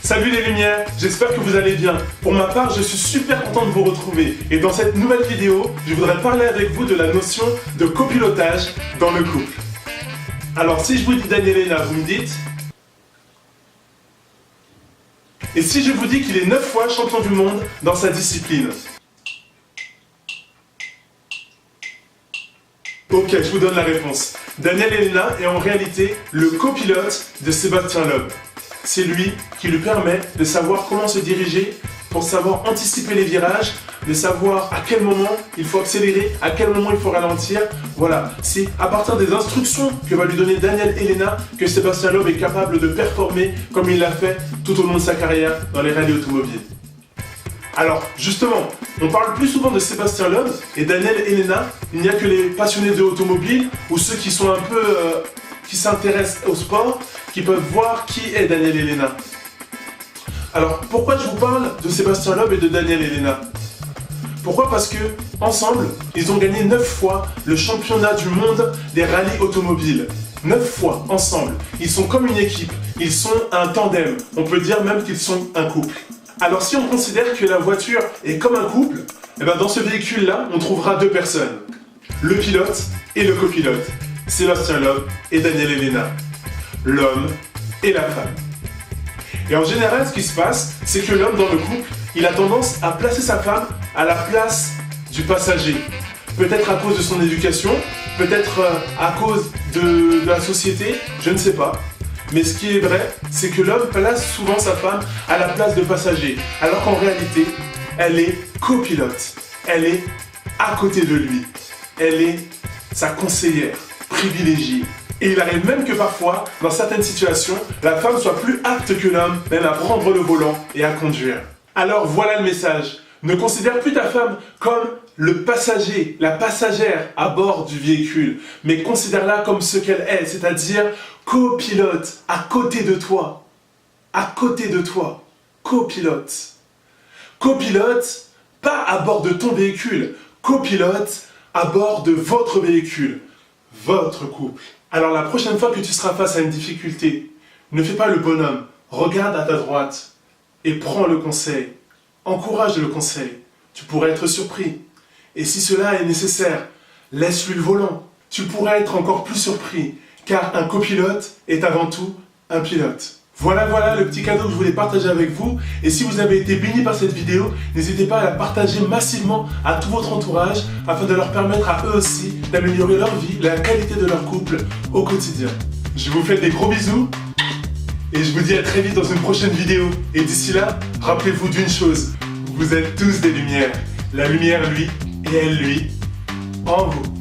Salut les lumières, j'espère que vous allez bien. Pour ma part, je suis super content de vous retrouver. Et dans cette nouvelle vidéo, je voudrais parler avec vous de la notion de copilotage dans le couple. Alors si je vous dis Daniel et Léna, vous me dites? Et si je vous dis qu'il est 9 fois champion du monde dans sa discipline? Ok, je vous donne la réponse. Daniel et Léna est en réalité le copilote de Sébastien Loeb. C'est lui qui lui permet de savoir comment se diriger, pour savoir anticiper les virages, de savoir à quel moment il faut accélérer, à quel moment il faut ralentir. Voilà, c'est à partir des instructions que va lui donner Daniel et Léna que Sébastien Loeb est capable de performer comme il l'a fait tout au long de sa carrière dans les rallyes automobiles. Alors, justement, on parle plus souvent de Sébastien Loeb et Daniel et Léna. Il n'y a que les passionnés de automobile ou ceux qui sont un peu... qui s'intéressent au sport, qui peuvent voir qui est Daniel et Léna. Alors, pourquoi je vous parle de Sébastien Loeb et de Daniel et Léna? Pourquoi? Parce que, ensemble, ils ont gagné 9 fois le championnat du monde des rallyes automobiles. 9 fois, ensemble. Ils sont comme une équipe. Ils sont un tandem. On peut dire même qu'ils sont un couple. Alors, si on considère que la voiture est comme un couple, eh ben dans ce véhicule-là, on trouvera deux personnes. Le pilote et le copilote. Sébastien Loeb et Daniel et Léna. L'homme et la femme. Et en général, ce qui se passe, c'est que l'homme dans le couple, il a tendance à placer sa femme à la place du passager. Peut-être à cause de son éducation, peut-être à cause de la société, je ne sais pas. Mais ce qui est vrai, c'est que l'homme place souvent sa femme à la place de passager. Alors qu'en réalité, elle est copilote. Elle est à côté de lui. Elle est sa conseillère privilégiée. Et il arrive même que parfois, dans certaines situations, la femme soit plus apte que l'homme, même à prendre le volant et à conduire. Alors voilà le message. Ne considère plus ta femme comme le passager, la passagère à bord du véhicule, mais considère-la comme ce qu'elle est, c'est-à-dire copilote, à côté de toi. À côté de toi. Copilote. Copilote, pas à bord de ton véhicule. Copilote, à bord de votre véhicule. Votre couple. Alors la prochaine fois que tu seras face à une difficulté, ne fais pas le bonhomme, regarde à ta droite et prends le conseil. Encourage le conseil, tu pourrais être surpris. Et si cela est nécessaire, laisse-lui le volant. Tu pourrais être encore plus surpris, car un copilote est avant tout un pilote. Voilà le petit cadeau que je voulais partager avec vous. Et si vous avez été béni par cette vidéo, n'hésitez pas à la partager massivement à tout votre entourage afin de leur permettre à eux aussi d'améliorer leur vie, la qualité de leur couple au quotidien. Je vous fais des gros bisous et je vous dis à très vite dans une prochaine vidéo. Et d'ici là, rappelez-vous d'une chose, vous êtes tous des lumières. La lumière, lui, et elle, lui, en vous.